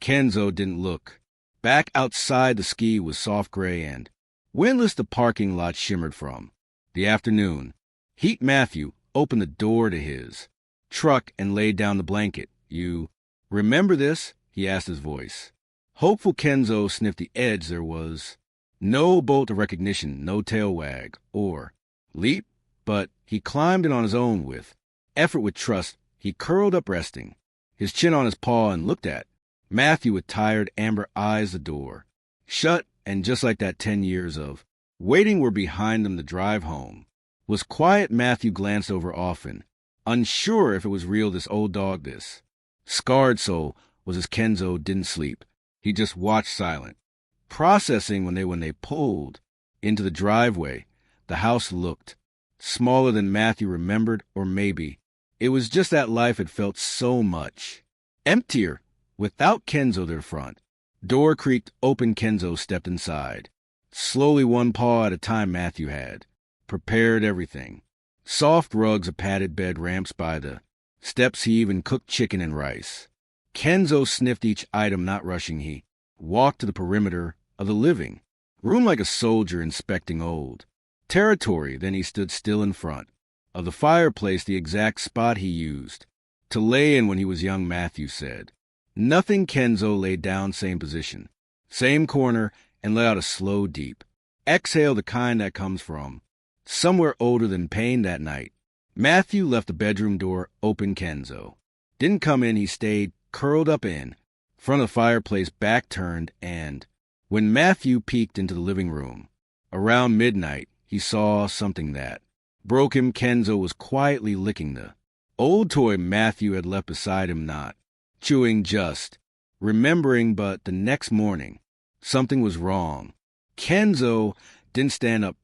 Kenzo didn't look. Back outside the ski was soft gray and windless the parking lot shimmered from. The afternoon. Heat Matthew opened the door to his truck and laid down the blanket. You remember this? He asked his voice. Hopeful Kenzo sniffed the edge. There was no bolt of recognition, no tail wag or leap, but he climbed it on his own with effort, with trust. He curled up resting, his chin on his paw, and looked at Matthew with tired amber eyes. The door shut, and just like that 10 years of waiting were behind them, the drive home was quiet. Matthew glanced over often, unsure if it was real, this old dog, this scarred soul was as Kenzo didn't sleep. He just watched silent, processing. When they pulled into the driveway, the house looked smaller than Matthew remembered, or maybe it was just that life had felt so much emptier without Kenzo to the front. Door creaked open. Kenzo stepped inside. Slowly, one paw at a time, Matthew had prepared everything. Soft rugs, a padded bed, ramps by the steps. He even cooked chicken and rice. Kenzo sniffed each item, not rushing. He walked to the perimeter of the living room like a soldier inspecting old territory. Then he stood still in front of the fireplace, the exact spot he used to lay in when he was young. Matthew said nothing. Kenzo laid down, same position, same corner, and let out a slow, deep exhale, the kind that comes from somewhere older than pain. That night, Matthew left the bedroom door open. Kenzo didn't come in. He stayed curled up in front of the fireplace, back turned, and when Matthew peeked into the living room around midnight, he saw something that broke him. Kenzo was quietly licking the old toy Matthew had left beside him, not chewing, just remembering. But the next morning, something was wrong. Kenzo didn't stand up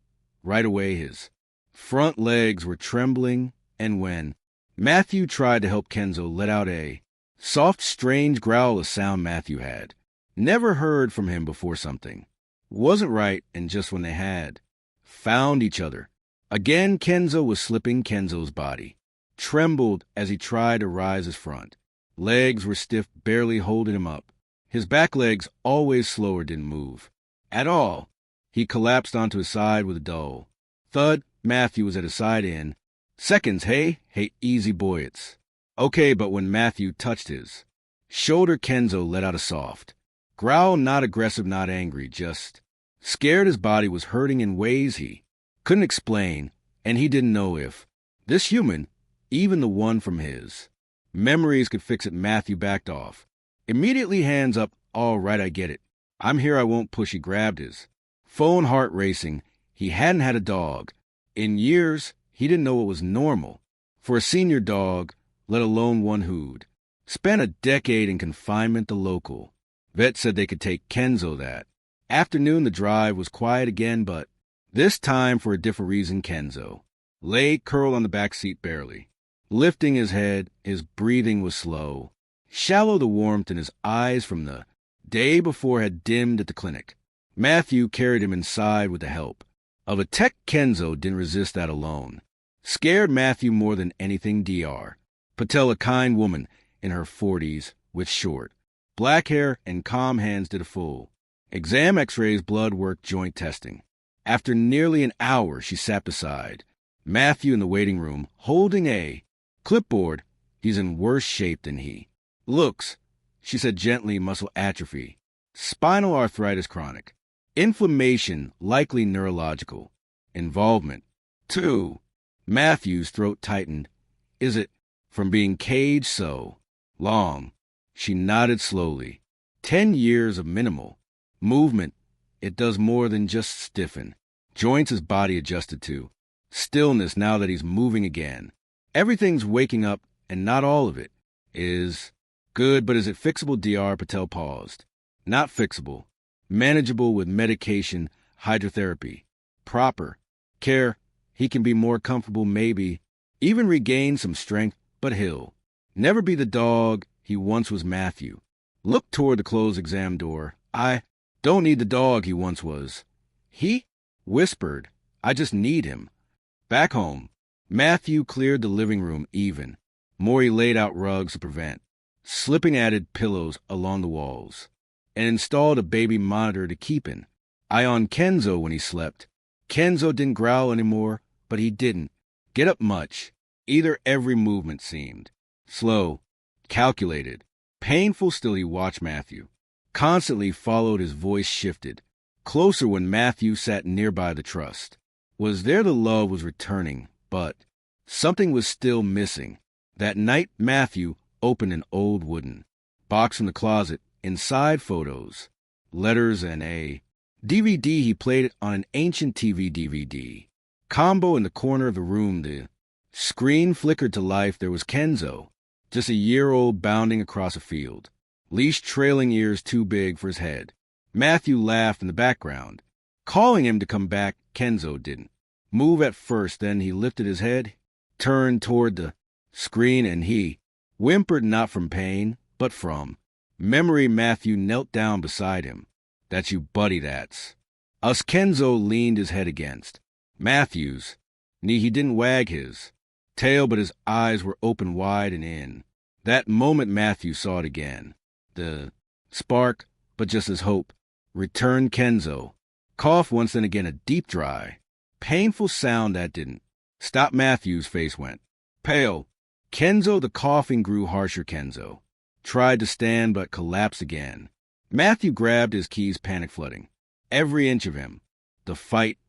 right away. His front legs were trembling, and when Matthew tried to help, Kenzo let out a soft, strange growl, a sound Matthew had never heard from him before. Something wasn't right, and just when they had found each other again, Kenzo was slipping. Kenzo's body trembled as he tried to rise. His front legs were stiff, barely holding him up. His back legs, always slower, didn't move at all. He collapsed onto his side with a dull thud. Matthew was at his side in seconds. Hey, easy boy, it's okay. But when Matthew touched his shoulder, Kenzo let out a soft growl, not aggressive, not angry, just scared. His body was hurting in ways he couldn't explain, and he didn't know if this human, even the one from his memories, could fix it. Matthew backed off immediately, hands up. All right, I get it. I'm here. I won't push. He grabbed his phone, heart racing. He hadn't had a dog in years. He didn't know what was normal for a senior dog, let alone one who'd spent a decade in confinement. The local vet said they could take Kenzo that afternoon. The drive was quiet again, but this time for a different reason. Kenzo lay curled on the back seat, barely lifting his head. His breathing was slow, shallow. The warmth in his eyes from the day before had dimmed at the clinic. Matthew carried him inside with the help of a tech. Kenzo didn't resist that alone. Scared Matthew more than anything. Dr. Patel, a kind woman in her 40s with short black hair and calm hands, did a full exam, x-rays, blood work, joint testing. After nearly an hour, she sat beside Matthew in the waiting room, holding a clipboard. He's in worse shape than he looks, she said gently. Muscle atrophy, spinal arthritis, chronic inflammation, likely neurological involvement, too. Matthew's throat tightened. Is it from being caged so long? She nodded slowly. 10 years of minimal movement. It does more than just stiffen joints. His body adjusted to stillness now that he's moving again. Everything's waking up, and not all of it is good. But is it fixable? Dr. Patel paused. Not fixable. Manageable with medication, hydrotherapy, proper care. He can be more comfortable, maybe even regain some strength, but he'll never be the dog he once was. Matthew looked toward the closed exam door. I don't need the dog he once was. He whispered, I just need him back home. Matthew cleared the living room even more. He laid out rugs to prevent slipping added pillows along the walls, and installed a baby monitor to keep an eye on Kenzo when he slept. Kenzo didn't growl anymore, but he didn't get up much. Either every movement seemed slow, calculated, painful. Still he watched Matthew. Constantly followed, his voice shifted. Closer when Matthew sat nearby. The trust was there, the love was returning, but something was still missing. That night, Matthew opened an old wooden box from the closet. Inside, photos, letters, and a DVD. He played it on an ancient TV DVD combo in the corner of the room. The screen flickered to life. There was Kenzo, just a year-old, bounding across a field, leash trailing, ears too big for his head. Matthew laughed in the background, calling him to come back. Kenzo didn't move at first. Then he lifted his head, turned toward the screen, and he whimpered, not from pain, but from memory. Matthew knelt down beside him. That's you, buddy, that's us. Kenzo leaned his head against Matthew's knee. He didn't wag his tail, but his eyes were open wide, and in that moment Matthew saw it again. The spark, but just as hope returned. Kenzo coughed once, then again, a deep, dry, painful sound that didn't stop. Matthew's face went pale. Kenzo, the coughing grew harsher. Kenzo tried to stand, but collapsed again. Matthew grabbed his keys, panic flooding every inch of him. The fight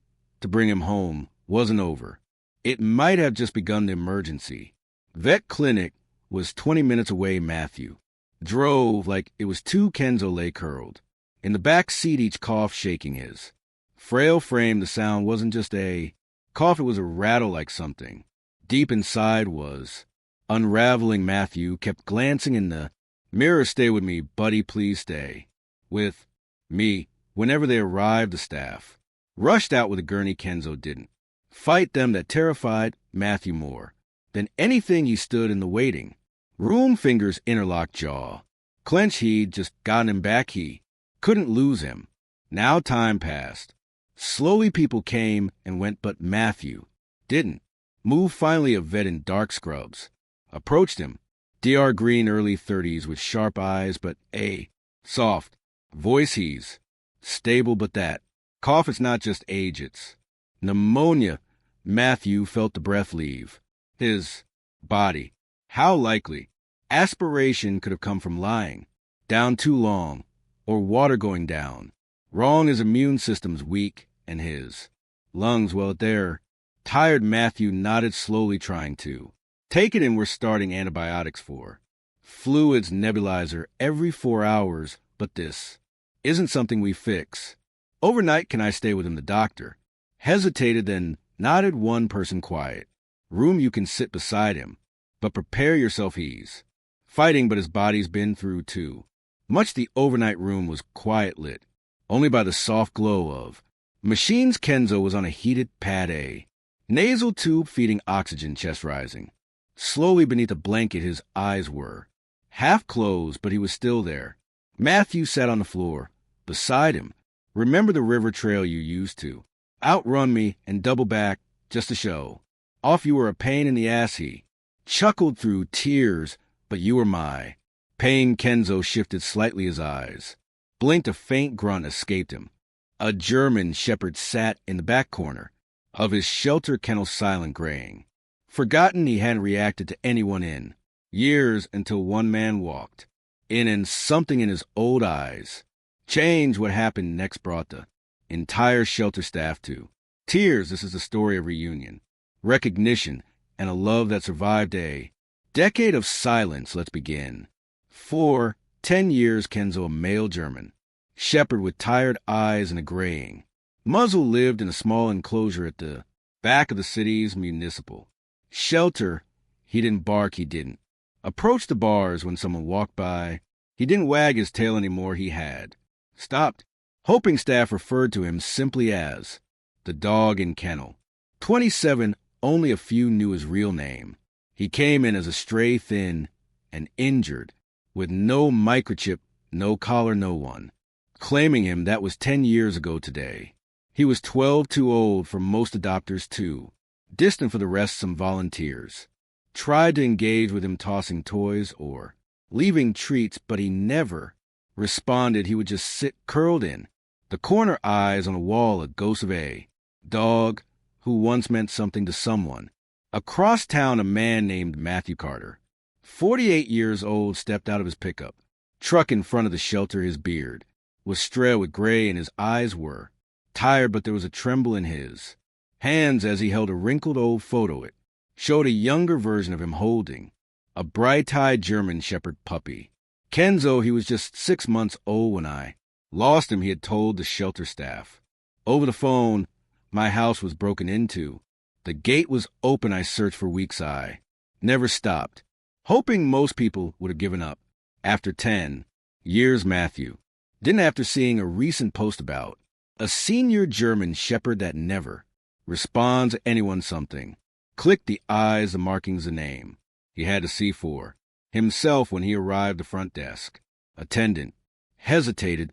to bring him home wasn't over. It might have just begun. The emergency vet clinic was 20 minutes away. Matthew drove like it was two. Kenzo lay curled in the back seat, each cough shaking his frail frame. The sound wasn't just a cough, it was a rattle, like something deep inside was unraveling. Matthew kept glancing in the mirror. Stay with me, buddy, please stay with me. Whenever they arrived, the staff rushed out with a gurney. Kenzo didn't fight them. That terrified Matthew more than anything. He stood in the waiting room, fingers interlocked, jaw clenched. He'd just gotten him back. He couldn't lose him. Now time passed. Slowly people came and went, but Matthew didn't move. Finally, a vet in dark scrubs approached him. Dr. Green, early 30s, with sharp eyes, but a soft voice. He's stable, but that cough, it's not just age, it's pneumonia. Matthew felt the breath leave his body. How likely aspiration could have come from lying down too long, or water going down wrong. His immune system's weak, and his lungs, well, they're tired. Matthew nodded slowly, trying to take it in. We're starting antibiotics for fluids, nebulizer every 4 hours, but this isn't something we fix overnight. Can I stay with him? The doctor hesitated, then nodded. One person, quiet room, you can sit beside him, but prepare yourself. He's fighting, but his body's been through too much. The overnight room was quiet, lit only by the soft glow of machines. Kenzo was on a heated pad, a nasal tube feeding oxygen, chest rising slowly beneath a blanket. His eyes were half closed, but he was still there. Matthew sat on the floor beside him. Remember the river trail you used to outrun me and double back just to show off you were a pain in the ass? He chuckled through tears, but you were my pain. Kenzo shifted slightly, his eyes blinked. A faint grunt escaped him. A German shepherd sat in the back corner of his shelter kennel, silent, graying. Forgotten he hadn't reacted to anyone in years, until one man walked in, and something in his old eyes changed. What happened next brought the entire shelter staff to tears. This is the story of reunion, recognition, and a love that survived a decade of silence. Let's begin. For 10 years, Kenzo, a male German shepherd with tired eyes and a graying muzzle, lived in a small enclosure at the back of the city's municipal shelter. He didn't bark. He didn't approach the bars when someone walked by. He didn't wag his tail anymore. He had stopped, hoping staff referred to him simply as the dog in kennel. 27, only a few knew his real name. He came in as a stray, thin and injured, with no microchip, no collar, no one claiming him. That was 10 years ago today. He was 12, too old for most adopters, too distant for the rest. Some volunteers tried to engage with him, tossing toys or leaving treats, but he never responded. He would just sit curled in, the corner eyes on the wall, a ghost of a dog who once meant something to someone. Across town, a man named Matthew Carter, 48 years old, stepped out of his pickup truck in front of the shelter. His beard was straw with gray, and his eyes were tired, but there was a tremble in his hands as he held a wrinkled old photo. It showed a younger version of him holding a bright-eyed German Shepherd puppy. Kenzo, he was just 6 months old when I lost him, he had told the shelter staff. Over the phone, my house was broken into. The gate was open. I searched for weeks. I never stopped, hoping most people would have given up. After 10 years, Matthew didn't, after seeing a recent post about a senior German Shepherd that never responds to anyone, something clicked. The eyes, the markings, the name he had to see for himself when he arrived at the front desk. Attendant hesitated.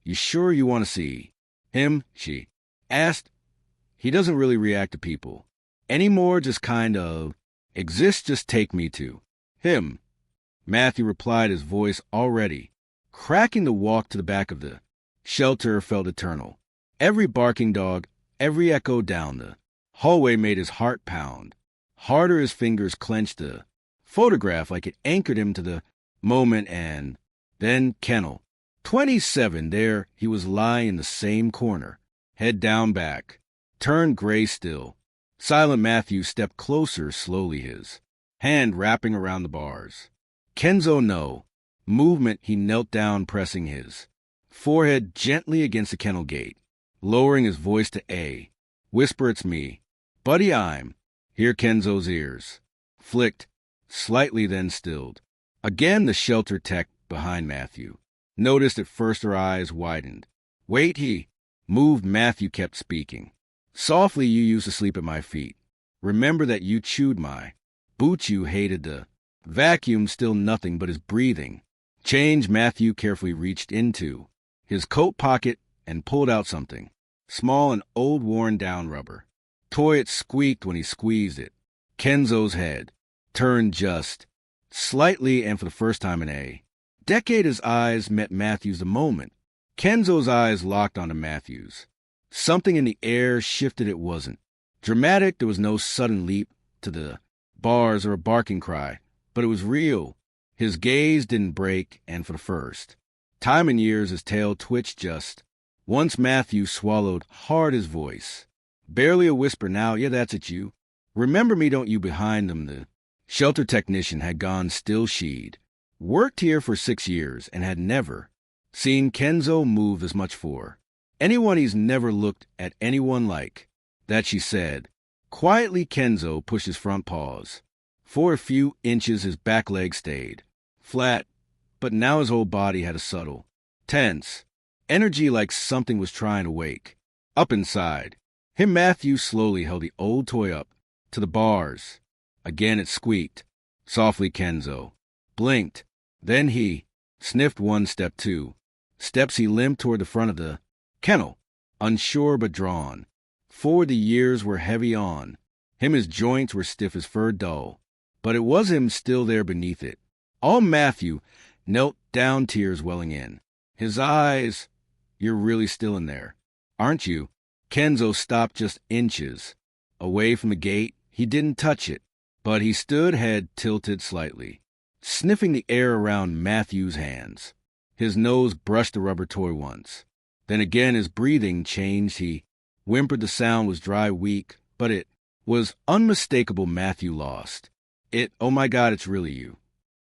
You sure you want to see him? She asked. He doesn't really react to people anymore, just kind of exists. Just take me to him. Matthew replied, his voice already cracking. The walk to the back of the shelter felt eternal. Every barking dog, every echo down the hallway made his heart pound harder. His fingers clenched the photograph like it anchored him to the moment. And then kennel 27. There he was, lying in the same corner, head down, back turned, gray still. Silent. Matthew stepped closer, slowly, his hand wrapping around the bars. Kenzo, no movement. He knelt down, pressing his forehead gently against the kennel gate, lowering his voice to a whisper. It's me, buddy, I'm here. Kenzo's ears flicked slightly, then stilled. Again, the shelter tech behind Matthew noticed. At first her eyes widened. Wait, he moved. Matthew kept speaking softly. You used to sleep at my feet. Remember that you chewed my boots. You hated the vacuum. Still nothing but his breathing changed. Matthew carefully reached into his coat pocket and pulled out something small, an old worn-down rubber toy. It squeaked when he squeezed it. Kenzo's head turned just slightly, and for the first time in a decade, his eyes met Matthew's. The moment Kenzo's eyes locked onto Matthew's, something in the air shifted. It wasn't dramatic. There was no sudden leap to the bars or a barking cry, but it was real. His gaze didn't break, and for the first time in years, his tail twitched just once. Matthew swallowed hard, his voice barely a whisper now. Yeah, that's it. You remember me, don't you? Behind them, the shelter technician had gone still. She'd worked here for 6 years and had never seen Kenzo move as much for anyone. He's never looked at anyone like that, she said quietly. Kenzo pushed his front paws for a few inches. His back leg stayed flat, but now his whole body had a subtle, tense energy, like something was trying to wake up inside him. Matthew slowly held the old toy up to the bars. Again it squeaked softly. Kenzo blinked. Then he sniffed. 1 step, 2 steps. He limped toward the front of the kennel, unsure but drawn forward. The years were heavy on him. His joints were stiff, his fur dull, but it was him still there beneath it all. Matthew knelt down, tears welling in his eyes. You're really still in there, aren't you? Kenzo stopped just inches away from the gate. He didn't touch it, but he stood, head tilted slightly, sniffing the air around Matthew's hands. His nose brushed the rubber toy once. Then again his breathing changed. He whimpered. The sound was dry, weak, but it was unmistakable. Matthew lost it. Oh my God, it's really you.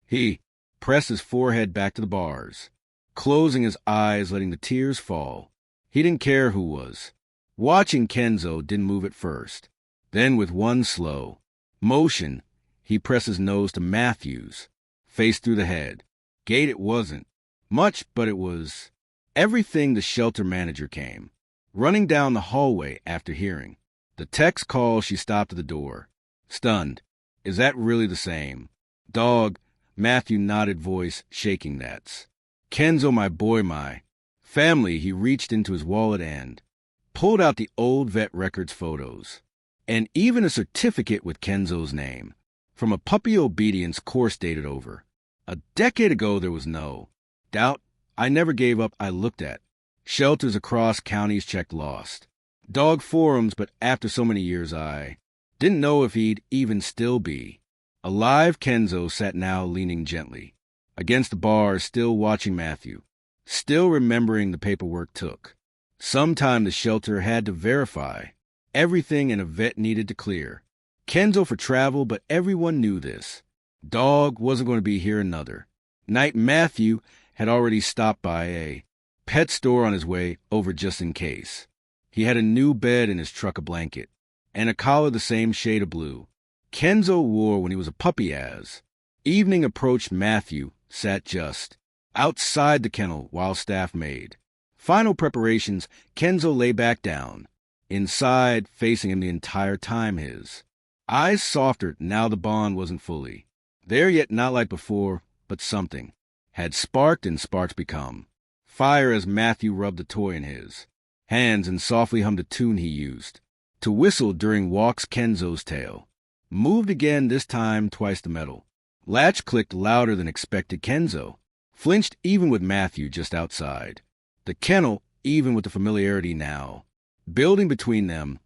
He pressed his forehead back to the bars, closing his eyes, letting the tears fall. He didn't care who was watching. Kenzo didn't move at first. Then with one slow motion, he pressed his nose to Matthew's face through the head gate. It wasn't much, but it was everything. The shelter manager came running down the hallway after hearing the text call. She stopped at the door, stunned. Is that really the same dog? Matthew nodded, voice shaking. That's Kenzo, my boy, my family. He reached into his wallet and pulled out the old vet records photos, and even a certificate with Kenzo's name from a puppy obedience course dated over A decade ago there was no doubt. I never gave up. I looked at shelters across counties checked lost. Dog forums, but after so many years I didn't know if he'd even still be alive. Kenzo sat now leaning gently against the bar, still watching Matthew, still remembering the paperwork took. Sometime the shelter had to verify everything and a vet needed to clear Kenzo for travel, but everyone knew this. Dog wasn't going to be here another night. Matthew had already stopped by a pet store on his way over just in case. He had a new bed in his truck, a blanket, and a collar the same shade of blue Kenzo wore when he was a puppy. As evening approached, Matthew sat just outside the kennel while staff made final preparations. Kenzo lay back down inside, facing him the entire time, his eyes softer. Now the bond wasn't fully there yet, not like before, but something had sparked, and sparks become fire as Matthew rubbed the toy in his hands and softly hummed a tune he used to whistle during walks. Kenzo's tail moved again, this time twice the metal latch clicked louder than expected. Kenzo flinched even with Matthew just outside the kennel, even with the familiarity now building between them.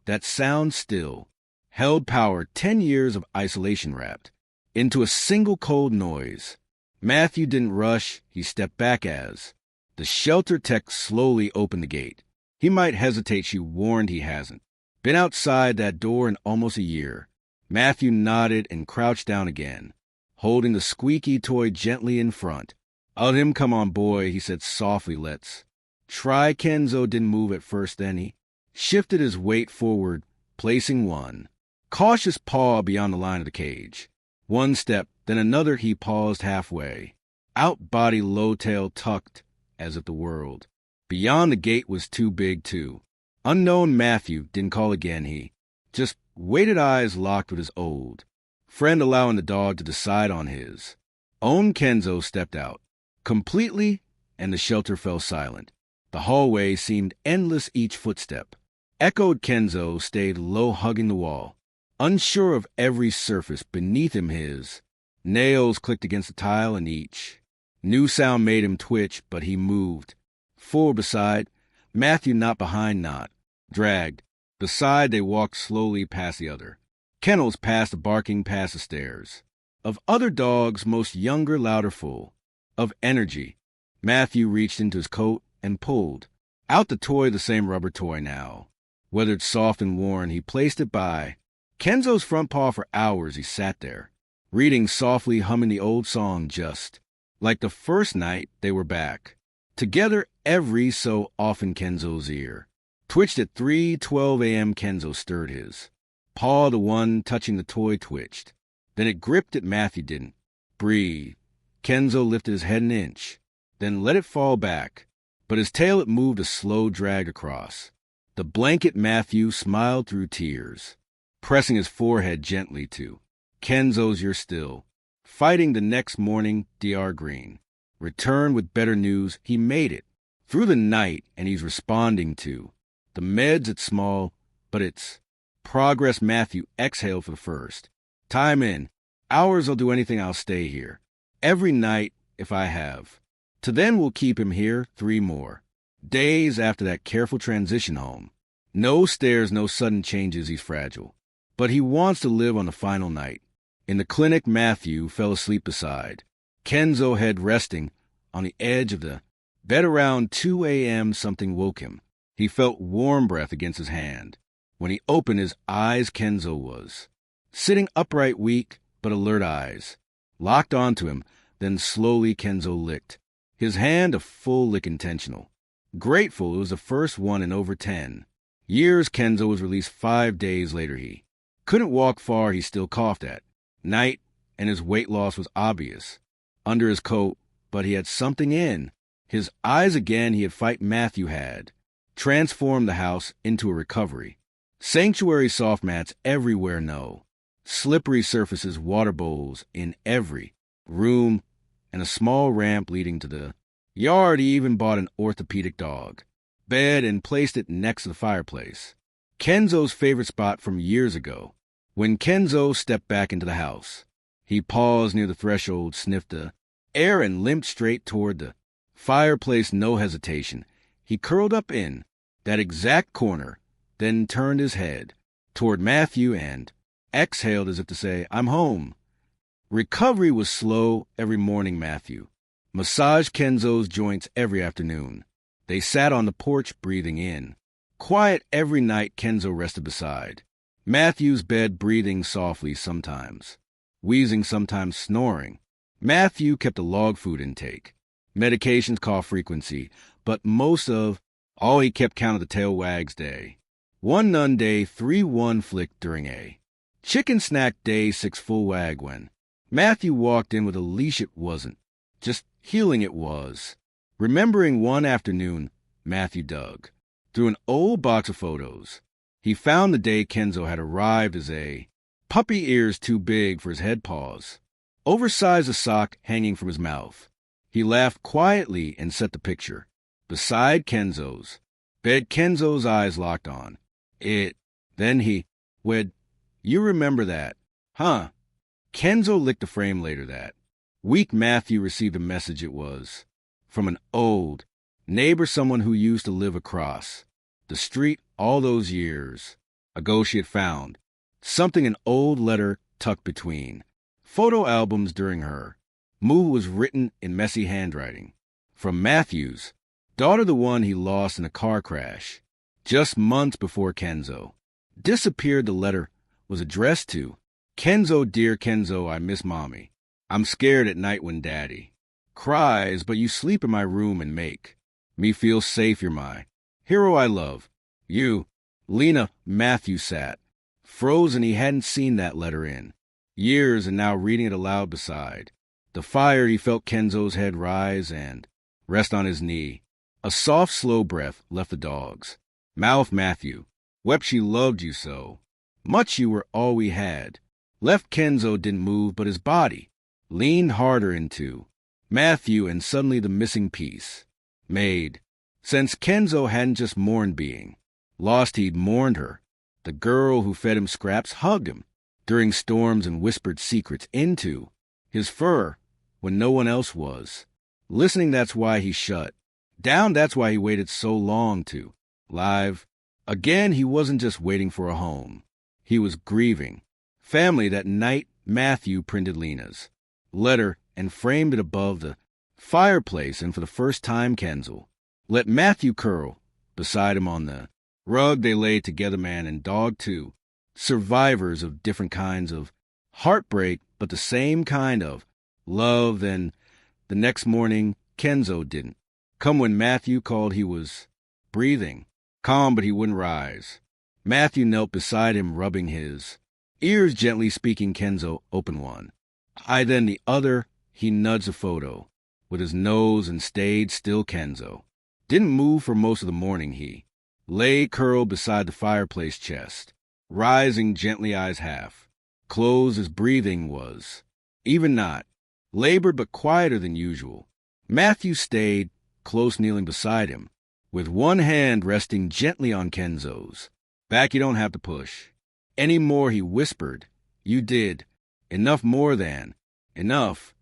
That sound still held power, 10 years of isolation wrapped into a single cold noise. Matthew didn't rush. He stepped back as the shelter tech slowly opened the gate. He might hesitate, she warned. He hasn't been outside that door in almost a year. Matthew nodded and crouched down again, holding the squeaky toy gently in front of him. Come on, boy, he said softly. Let's try. Kenzo didn't move at first, then he shifted his weight forward, placing one cautious paw beyond the line of the cage. One step, then another. He paused halfway out, body low, tail tucked, as if the world beyond the gate was too big to unknown. Matthew didn't call again. He just waited, eyes locked with his old friend, allowing the dog to decide on his own. Kenzo stepped out completely, and the shelter fell silent. The hallway seemed endless. Each footstep echoed. Kenzo stayed low, hugging the wall, unsure of every surface beneath him. His nails clicked against the tile, and each new sound made him twitch, but he moved forward beside Matthew, not behind, not dragged. Beside, they walked slowly past the other kennels, past the barking, past the stares of other dogs, most younger, louder, full of energy. Matthew reached into his coat and pulled out the toy, the same rubber toy now, weathered, soft and worn. He placed it by Kenzo's front paw. For hours he sat there, reading softly, humming the old song, just like the first night they were back together. Every so often Kenzo's ear twitched at 3:12 a.m. Kenzo stirred his paw. The one touching the toy twitched. Then it gripped it. Matthew didn't breathe. Kenzo lifted his head an inch, then let it fall back. But his tail, it moved, a slow drag across the blanket. Matthew smiled through tears, pressing his forehead gently to Kenzo's. You're still fighting. The next morning, Dr. Green returned with better news. He made it through the night, and he's responding to the meds. It's small, but it's progress. Matthew exhaled for the first time in hours. I'll do anything. I'll stay here every night if I have to. Then we'll keep him here 3 more days after that careful transition home. No stairs, no sudden changes. He's fragile, but he wants to live on the final night. In the clinic, Matthew fell asleep beside Kenzo, head resting on the edge of the bed. Around 2 a.m., something woke him. He felt warm breath against his hand. When he opened his eyes, Kenzo was sitting upright, weak but alert, eyes locked onto him. Then slowly Kenzo licked his hand, a full lick, intentional, grateful. It was the first one in over 10 years. Kenzo was released 5 days later. He couldn't walk far. He still coughed at night, and his weight loss was obvious under his coat, but he had something in his eyes again. He had fight. Matthew had transformed the house into a recovery sanctuary. Soft mats everywhere, no slippery surfaces, water bowls in every room, and a small ramp leading to the yard. He even bought an orthopedic dog bed and placed it next to the fireplace, Kenzo's favorite spot from years ago. When Kenzo stepped back into the house, he paused near the threshold, sniffed the Aaron limped straight toward the fireplace, no hesitation. He curled up in that exact corner, then turned his head toward Matthew and exhaled as if to say, I'm home. Recovery was slow every morning, Matthew massaged Kenzo's joints every afternoon. They sat on the porch breathing in. Quiet every night, Kenzo rested beside Matthew's bed, breathing softly sometimes, wheezing sometimes, snoring. Matthew kept a log food intake, medications, cough frequency, but most of all he kept count of the tail wags day. 1 none day, 3-1 flick during a chicken snack day, 6 full wag when Matthew walked in with a leash. It wasn't just healing, it was. Remembering one afternoon, Matthew dug through an old box of photos. He found the day Kenzo had arrived as a puppy, ears too big for his head paws, oversized a sock hanging from his mouth. He laughed quietly and set the picture beside Kenzo's bed. Kenzo's eyes locked on it. Then he wed. You remember that, huh? Kenzo licked the frame later that week. Matthew received a message. It was from an old neighbor, someone who used to live across the street all those years ago. She had found something, an old letter tucked between photo albums during her move, was written in messy handwriting from Matthew's daughter, the one he lost in a car crash just months before Kenzo disappeared. The letter was addressed to Kenzo. Dear Kenzo, I miss Mommy. I'm scared at night when Daddy cries, but you sleep in my room and make me feel safe. You're my hero. I love you. Lena. Matthew sat frozen. He hadn't seen that letter in years, and now reading it aloud beside the fire, he felt Kenzo's head rise and rest on his knee. A soft, slow breath left the dog's mouth. Matthew wept. She loved you so much. You were all we had left. Kenzo didn't move, but his body leaned harder into Matthew, and suddenly the missing piece made sense. Kenzo hadn't just mourned being lost, he'd mourned her. The girl who fed him scraps, hugged him during storms, and whispered secrets into his fur when no one else was listening. That's why he shut down. That's why he waited so long to live again. He wasn't just waiting for a home. He was grieving family. That night, Matthew printed Lena's letter and framed it above the fireplace, and for the first time, Kenzo let Matthew curl beside him on the rug. They lay together, man and dog, too, survivors of different kinds of heartbreak, but the same kind of love. Then the next morning, Kenzo didn't come when Matthew called. He was breathing calm, but he wouldn't rise. Matthew knelt beside him, rubbing his ears gently, speaking. Kenzo opened one eye, then the other. He nudged a photo with his nose and stayed still. Kenzo didn't move for most of the morning. He lay curled beside the fireplace chest, rising gently, eyes half closed. His breathing was even, not labored, but quieter than usual. Matthew stayed close, kneeling beside him, with one hand resting gently on Kenzo's back. You don't have to push any more, he whispered. You did enough, more than enough.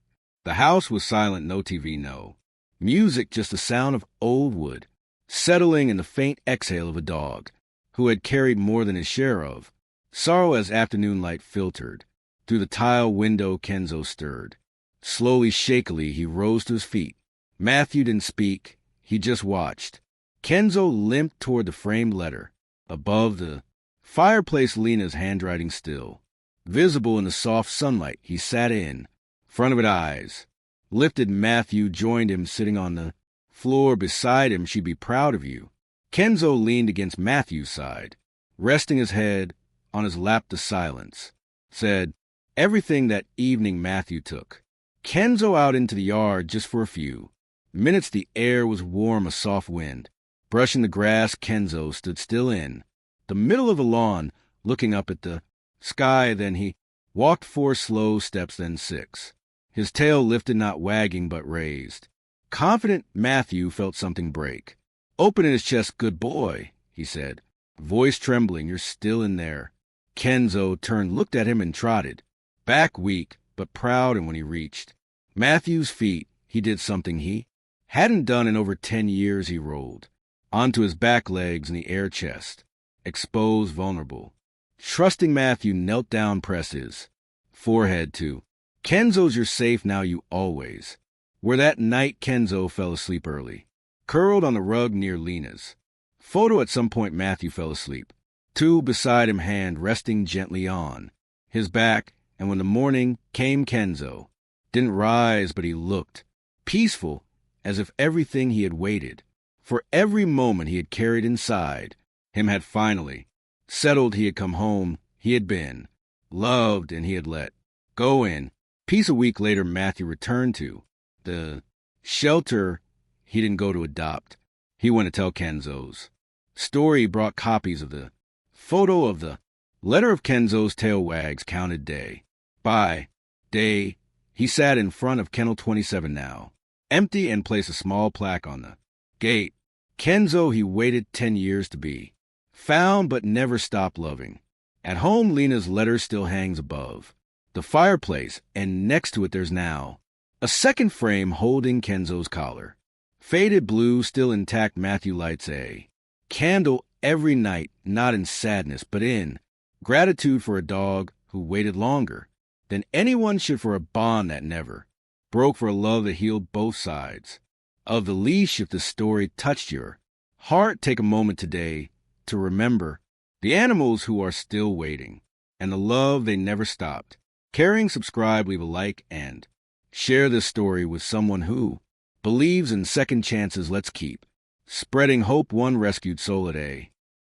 The house was silent, no TV, no music, just the sound of old wood settling and the faint exhale of a dog who had carried more than his share of sorrow. As afternoon light filtered through the tile window, Kenzo stirred. Slowly, shakily, he rose to his feet. Matthew didn't speak. He just watched. Kenzo limped toward the framed letter above the fireplace, Lena's handwriting still visible in the soft sunlight. He sat in front of it, eyes lifted. Matthew joined him, sitting on the floor beside him. She'd be proud of you. Kenzo leaned against Matthew's side, resting his head on his lap. The silence said everything. That evening, Matthew took Kenzo out into the yard just for a few minutes. The air was warm, a soft wind brushing the grass. Kenzo stood still in the middle of the lawn, looking up at the sky. Then he walked 4 slow steps, then 6. His tail lifted, not wagging, but raised. Confident, Matthew felt something break open in his chest. Good boy, he said, voice trembling. You're still in there. Kenzo turned, looked at him, and trotted back, weak but proud. And when he reached Matthew's feet, he did something he hadn't done in over 10 years. He rolled onto his back legs in the air chest, exposed, vulnerable. Trusting Matthew knelt down, pressed his forehead to Kenzo's "You're safe now, you always." Where that night Kenzo fell asleep early, curled on the rug near Lena's photo. At some point Matthew fell asleep, too, beside him, hand resting gently on his back. And when the morning came, Kenzo didn't rise, but he looked peaceful, as if everything he had waited for, every moment he had carried inside him, had finally settled. He had come home, he had been loved, and he had let go in peace. A week later, Matthew returned to the shelter. He didn't go to adopt. He went to tell Kenzo's story. He brought copies of the photo of the letter of Kenzo's tail wags, counted day by day. He sat in front of kennel 27, now empty, and placed a small plaque on the gate. Kenzo, he waited 10 years to be found, but never stopped loving. At home, Lena's letter still hangs above the fireplace, and next to it there's now a second frame holding Kenzo's collar. Faded blue, still intact. Matthew lights a candle every night, not in sadness, but in gratitude for a dog who waited longer than anyone should, for a bond that never broke, for a love that healed both sides of the leash. If the story touched your heart, take a moment today to remember the animals who are still waiting and the love they never stopped carrying. Subscribe, leave a like, and share this story with someone who believes in second chances. Let's keep spreading hope, one rescued soul a day.